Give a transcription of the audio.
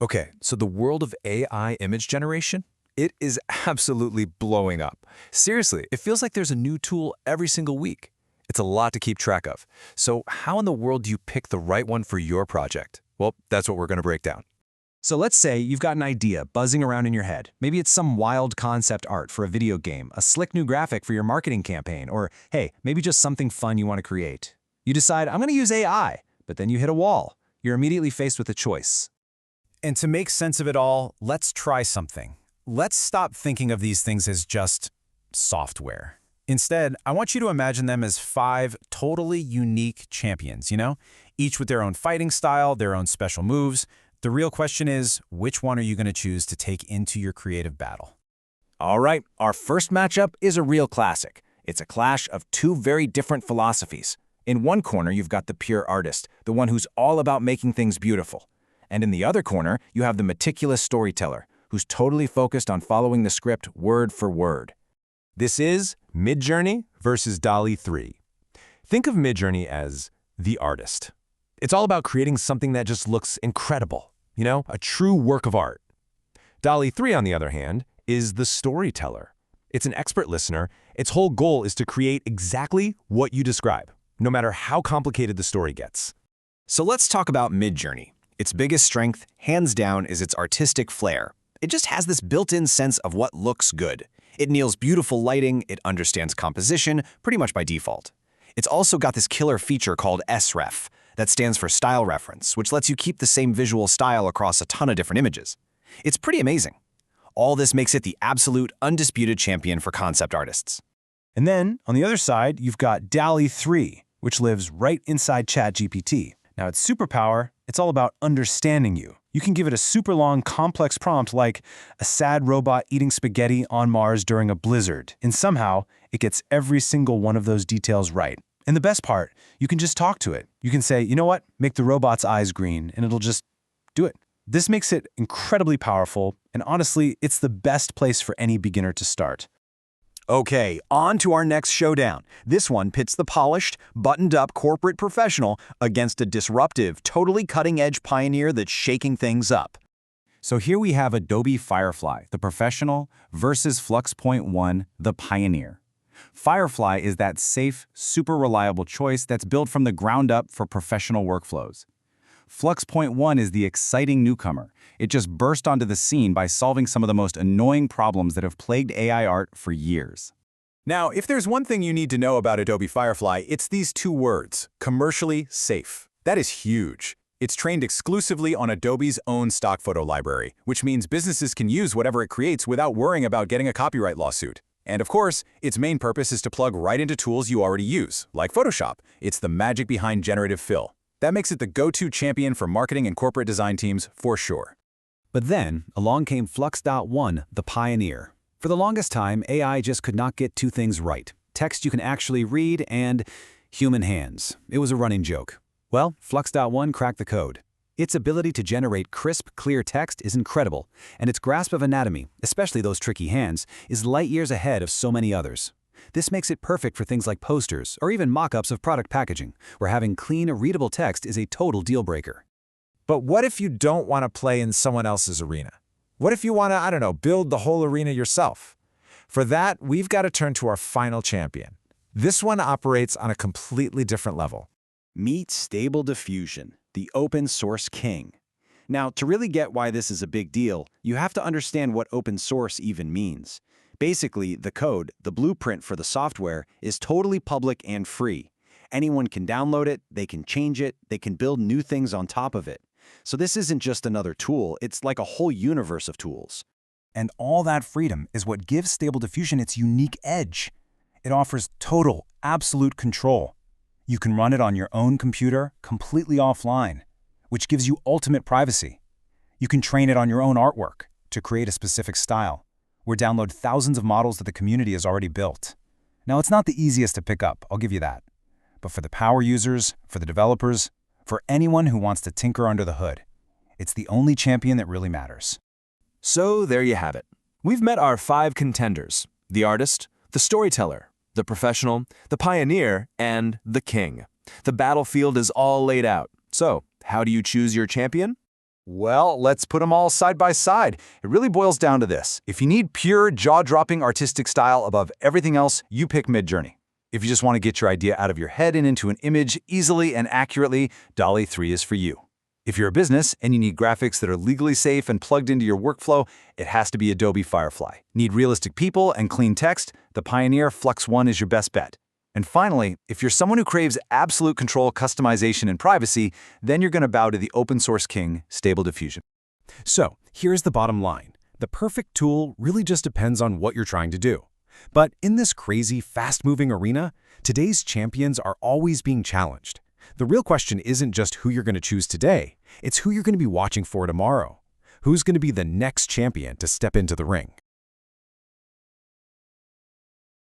Okay, so the world of AI image generation, it is absolutely blowing up. Seriously, it feels like there's a new tool every single week. It's a lot to keep track of. So how in the world do you pick the right one for your project? Well, that's what we're going to break down. So let's say you've got an idea buzzing around in your head. Maybe it's some wild concept art for a video game, a slick new graphic for your marketing campaign, or hey, maybe just something fun you want to create. You decide, I'm going to use AI, but then you hit a wall. You're immediately faced with a choice. And to make sense of it all, let's try something. Let's stop thinking of these things as just software. Instead, I want you to imagine them as 5 totally unique champions, each with their own fighting style, their own special moves. The real question is, which one are you going to choose to take into your creative battle? All right, our first matchup is a real classic. It's a clash of 2 very different philosophies. In one corner, you've got the pure artist, the one who's all about making things beautiful. And in the other corner, you have the meticulous storyteller, who's totally focused on following the script word for word. This is Midjourney versus DALL-E 3. Think of Midjourney as the artist. It's all about creating something that just looks incredible, a true work of art. DALL-E 3, on the other hand, is the storyteller. It's an expert listener. Its whole goal is to create exactly what you describe, no matter how complicated the story gets. So let's talk about Midjourney. Its biggest strength, hands down, is its artistic flair. It just has this built-in sense of what looks good. It nails beautiful lighting, it understands composition, pretty much by default. It's also got this killer feature called sref, that stands for style reference, which lets you keep the same visual style across a ton of different images. It's pretty amazing. All this makes it the absolute, undisputed champion for concept artists. And then, on the other side, you've got DALL-E 3, which lives right inside ChatGPT. Now, its superpower, it's all about understanding you. You can give it a super long, complex prompt like a sad robot eating spaghetti on Mars during a blizzard, and somehow it gets every single one of those details right. And the best part, you can just talk to it. You can say, you know what, make the robot's eyes green, and it'll just do it. This makes it incredibly powerful, and honestly, it's the best place for any beginner to start. Okay, on to our next showdown. This one pits the polished, buttoned-up corporate professional against a disruptive, totally cutting-edge pioneer that's shaking things up. So here we have Adobe Firefly, the professional, versus Flux.1, the pioneer. Firefly is that safe, super reliable choice that's built from the ground up for professional workflows. Flux.1 is the exciting newcomer. It just burst onto the scene by solving some of the most annoying problems that have plagued AI art for years. Now, if there's one thing you need to know about Adobe Firefly, it's these 2 words, commercially safe. That is huge. It's trained exclusively on Adobe's own stock photo library, which means businesses can use whatever it creates without worrying about getting a copyright lawsuit. And of course, its main purpose is to plug right into tools you already use, like Photoshop. It's the magic behind generative fill. That makes it the go-to champion for marketing and corporate design teams for sure. But then, along came Flux.1, the pioneer. For the longest time, AI just could not get 2 things right: text you can actually read and human hands. It was a running joke. Well, Flux.1 cracked the code. Its ability to generate crisp, clear text is incredible, and its grasp of anatomy, especially those tricky hands, is light years ahead of so many others. This makes it perfect for things like posters or even mock-ups of product packaging, where having clean, readable text is a total deal-breaker. But what if you don't want to play in someone else's arena? What if you want to, build the whole arena yourself? For that, we've got to turn to our final champion. This one operates on a completely different level. Meet Stable Diffusion, the open source king. Now, to really get why this is a big deal, you have to understand what open source even means. Basically, the code, the blueprint for the software, is totally public and free. Anyone can download it, they can change it, they can build new things on top of it. So this isn't just another tool, it's like a whole universe of tools. And all that freedom is what gives Stable Diffusion its unique edge. It offers total, absolute control. You can run it on your own computer, completely offline, which gives you ultimate privacy. You can train it on your own artwork to create a specific style, or download thousands of models that the community has already built. Now, it's not the easiest to pick up, I'll give you that. But for the power users, for the developers, for anyone who wants to tinker under the hood, it's the only champion that really matters. So there you have it. We've met our 5 contenders: the artist, the storyteller, the professional, the pioneer, and the king. The battlefield is all laid out. So, how do you choose your champion? Well, let's put them all side by side. It really boils down to this. If you need pure, jaw-dropping artistic style above everything else, you pick Midjourney. If you just want to get your idea out of your head and into an image easily and accurately, DALL-E 3 is for you. If you're a business and you need graphics that are legally safe and plugged into your workflow, it has to be Adobe Firefly. Need realistic people and clean text? The Pioneer Flux 1 is your best bet. And finally, if you're someone who craves absolute control, customization, and privacy, then you're going to bow to the open-source king, Stable Diffusion. So, here's the bottom line. The perfect tool really just depends on what you're trying to do. But in this crazy, fast-moving arena, today's champions are always being challenged. The real question isn't just who you're going to choose today, it's who you're going to be watching for tomorrow. Who's going to be the next champion to step into the ring?